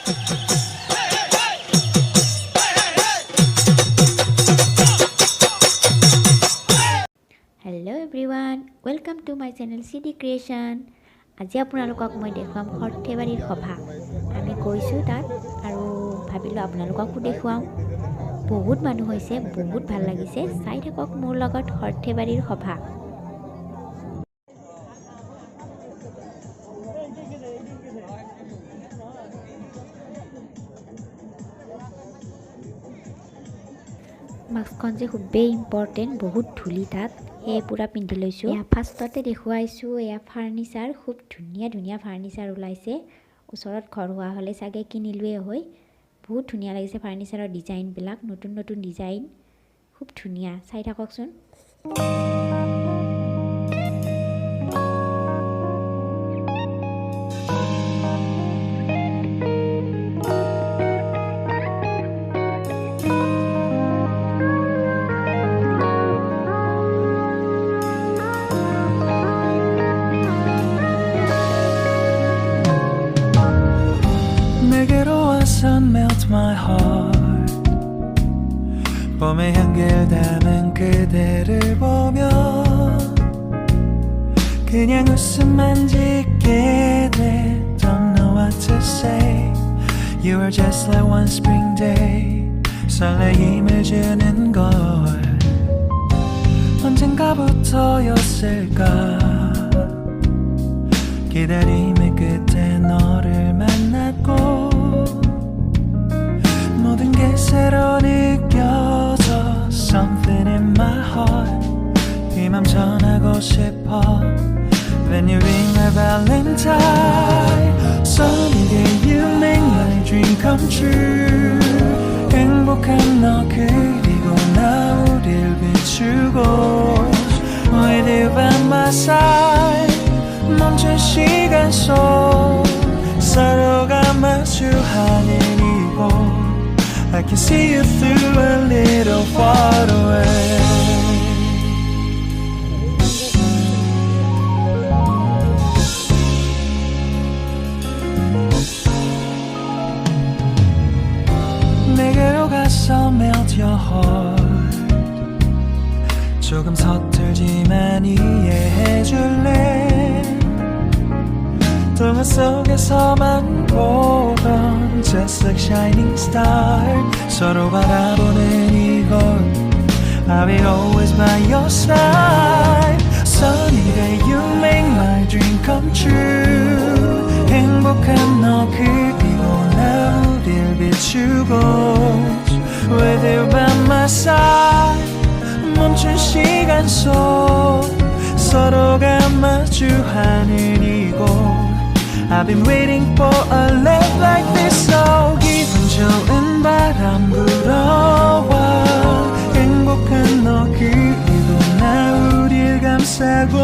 Hello' everyone, welcome to my channel CD creation. আজি আপোনালোকক মই দেখুৱাম সৰ্থেবাৰীৰ সভা। আমি গৈছোঁ তাত আৰু ভাবিলোঁ আপোনালোককো দেখুৱাওঁ। বহুত মানুহ হৈছে, বহুত ভাল লাগিছে। চাই থাকক মোৰ লগত সৰ্থেবাৰীৰ সভা। মাস্কখন যে খুবেই ইম্পৰ্টেণ্ট, বহুত ধূলি তাত, সেয়ে পূৰা পিন্ধি লৈছোঁ। এয়া ফাৰ্ষ্টতে দেখুৱাইছোঁ, এয়া ফাৰ্নিচাৰ, খুব ধুনীয়া ধুনীয়া ফাৰ্নিচাৰ ওলাইছে। ওচৰত ঘৰ হোৱা হ'লে চাগে কিনিলোৱে হয়। বহুত ধুনীয়া লাগিছে ফাৰ্নিচাৰৰ ডিজাইনবিলাক, নতুন নতুন ডিজাইন, খুব ধুনীয়া। চাই থাককচোন। 내게로 와서 melt my heart 봄의 향기를 담은 그대를 보며 그냥 웃음만 짓게 돼. Don't know what to say. You were just like one spring day. 설레임을 주는 걸 언젠가부터였을까. 기다림의 끝에 너를 만났고 모든 게 새로 느껴져. Something in my heart 이 맘 전하고 싶어. When you ring my valentine Sunny day you make my dream come true. 행복한 너 그리고 나 우릴 비추고 With you by my side 멈춘 시간 속 서로가 마주하는 이곳 I can see you through a little far away. 내게로 가서 melt your heart. 조금 서툴지만 이해해줄래. 동화 속에서만 보던 Just like shining star 서로 바라보는 이곳 I'll be always by your side. Sunny day you make my dream come true. 행복한 너 그리고 나 우릴 비추고 With you by my side 멈춘 시간 속 서로가 마주하는 이곳 I've been waiting for a love like this. So 기분 좋은 바람 불어와 행복한 너 그리고 나 우릴 감싸고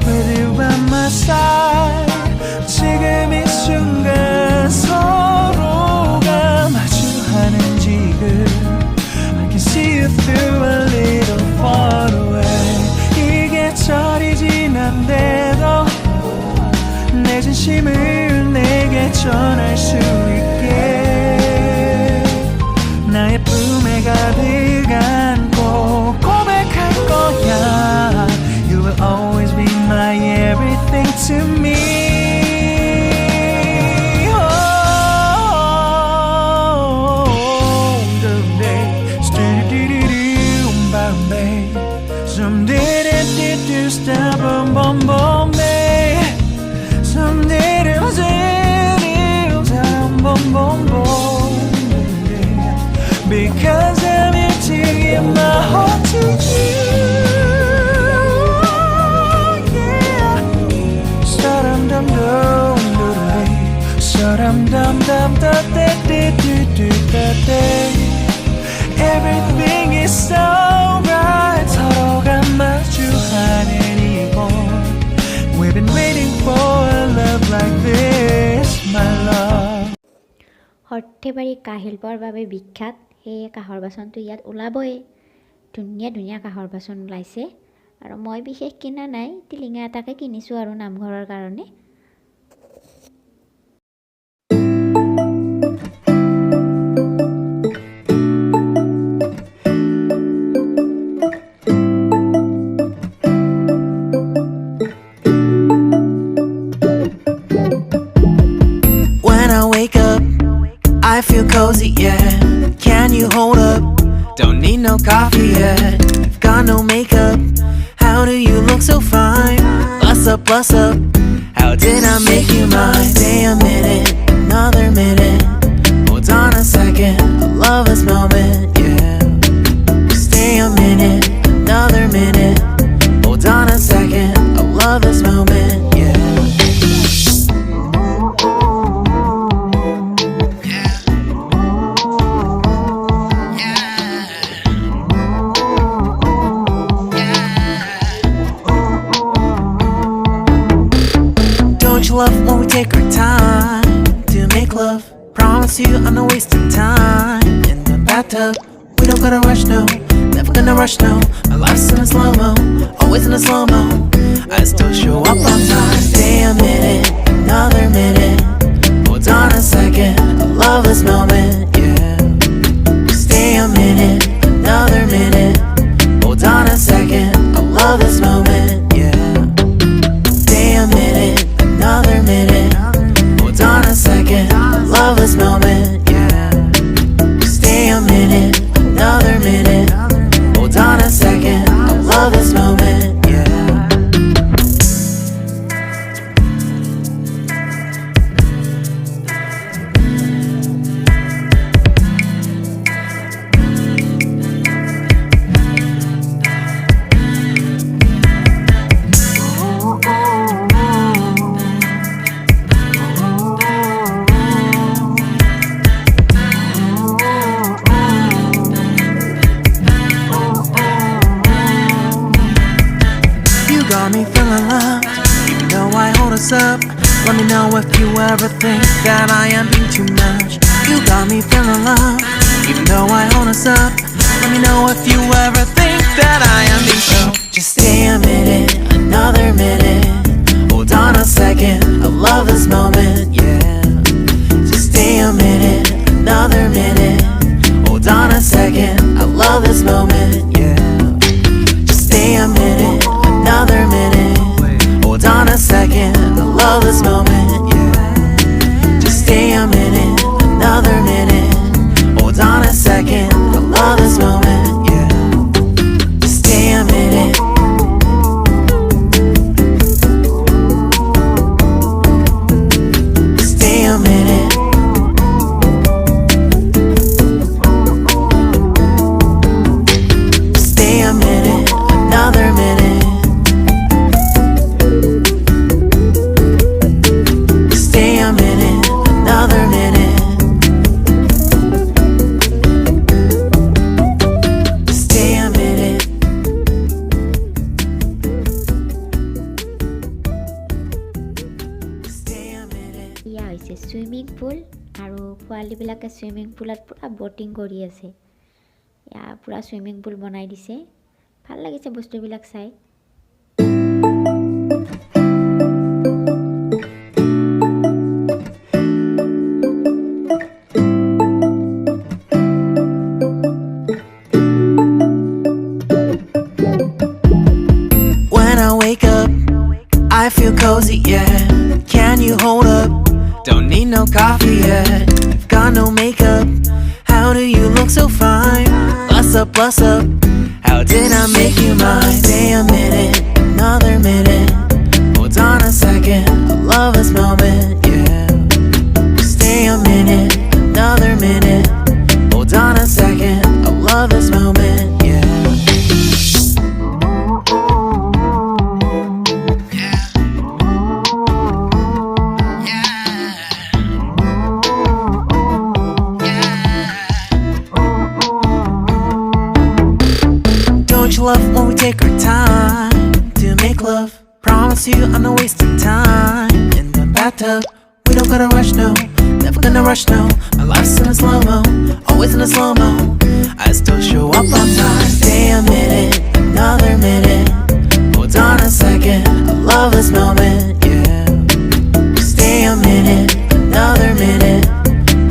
With you by my side 지금 이 순간 서로가 마주하는 지금 I can see you through a little far away. 이게 절이 지난데도 내 진심을 내게 전할 수 있게 나의 품에 가득 안고 고백할 거야. You will always be my everything to me. Some did it, did you stop, boom, boom, boom, babe. Some did it, boom, boom, boom, yeah. Because I'm here to give my heart to you, yeah. Sa-dum, dum, dum, dum, sa-dum, dum, dum, da, da, da, da, da, da, da. Everything is so right. 서로가 마주하는 이곳 We've been waiting for a love like this, my love. Sarthebari কাঁহ শিল্পৰ বাবে বিখ্যাত, সেয়ে কাঁহৰ বাচনটো ইয়াত ওলাবই। ধুনীয়া ধুনীয়া কাঁহৰ বাচন ওলাইছে আৰু মই বিশেষ কিনা নাই, টিলিঙা এটাকে কিনিছোঁ আৰু নামঘৰৰ কাৰণে। feel cozy, yeah. Can you hold up? Don't need no coffee yet. I've got no makeup. How do you look so fine? Plus up, plus up. How did I make you mine? Stay a minute, another minute. Hold on a second, I love this moment, yeah. Stay a minute, another minute. Hold on a second, I love this moment, yeah. Don't you love when we take our time to make love? Promise you I'm not wasting time in the bathtub. We don't gotta rush, no. Never gonna rush, no. My life's in a slow-mo, always in a slow-mo. I still show up on time. Stay a minute, another minute. Hold on a second, I love this moment, yeah. Stay a minute, another minute. Hold on a second, I love this moment, yeah. Stay a minute, another minute. Hold on a second, I love this moment, yeah. Stay a minute, another minute. Hold on a second, I love this moment, yeah. Got me feeling loved, even though I hold us up. Let me know if you ever think that I am being too much. You got me feeling loved, even though I hold us up. Let me know if you ever think that I am being so. Just stay a minute, another minute. Hold on a second, I love this moment, yeah. Just stay a minute, another minute. Hold on a second, I love this moment, yeah. Just stay a minute, another minute. Hold on a second, I love this moment, yeah. Just stay a minute, another minute. Hold on a second, I love this moment, yeah. Just stay a minute. Stay a minute. Stay a minute, another minute. Stay a minute, another minute. Stay a minute. Stay a minute. এয়া হৈছে swimming pool আৰু পোৱালীবিলাকে swimming পুলত পূৰা boating কৰি আছে। এয়া পূৰা swimming pool বনাই দিছে, ভাল লাগিছে বস্তুবিলাক চাই। When I wake up, I feel cozy, yeah. Can you hold up? Don't need no coffee yet. I've got no makeup. How do you look so fine? Plus up, plus up. How did I make you mine? Stay a minute, another minute. Hold on a second, I love this moment, yeah. Stay a minute, another minute. Hold on a second, I love this moment, yeah. Don't you love when we take our time to make love? Promise you I'm not wasting time in the bathtub. We don't gotta rush, no. Never gonna rush, no. My life's in a slow-mo, always in a slow-mo. I still show up on time. Stay a minute, another minute. Hold on a second, I love this moment, yeah. Stay a minute, another minute.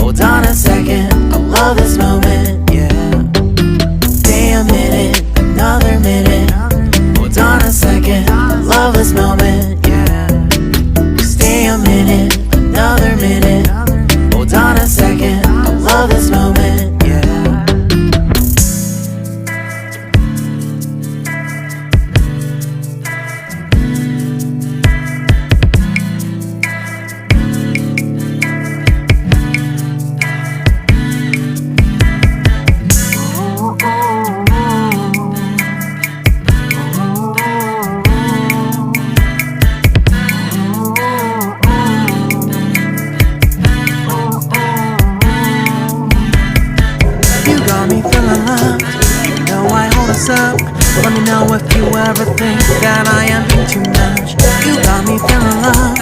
Hold on a second, I love this moment, yeah. Stay a minute, another minute. Hold on a second, I love this moment, yeah. Stay a minute, another minute. Hold on a second, I love if you ever think that I am being too much. You got me feeling love,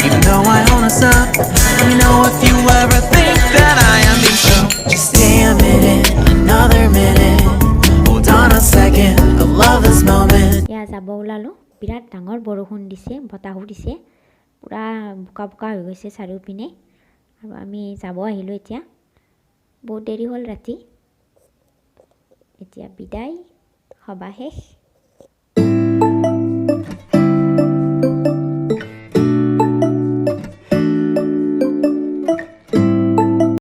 even though I own a sub. Let me know if you ever think that I am being so. Just stay a minute, another minute. Hold on a second, I love this moment. এয়া যাব ওলালোঁ বিৰাট ডাঙৰ বৰষুণ দিছে বতাহো দিছে পূৰা বোকা বোকা হৈ গৈছে চাৰিওপিনে আৰু আমি যাব আহিলোঁ এতিয়া বহুত দেৰি হ'ল ৰাতি এতিয়া বিদায় সভা শেষ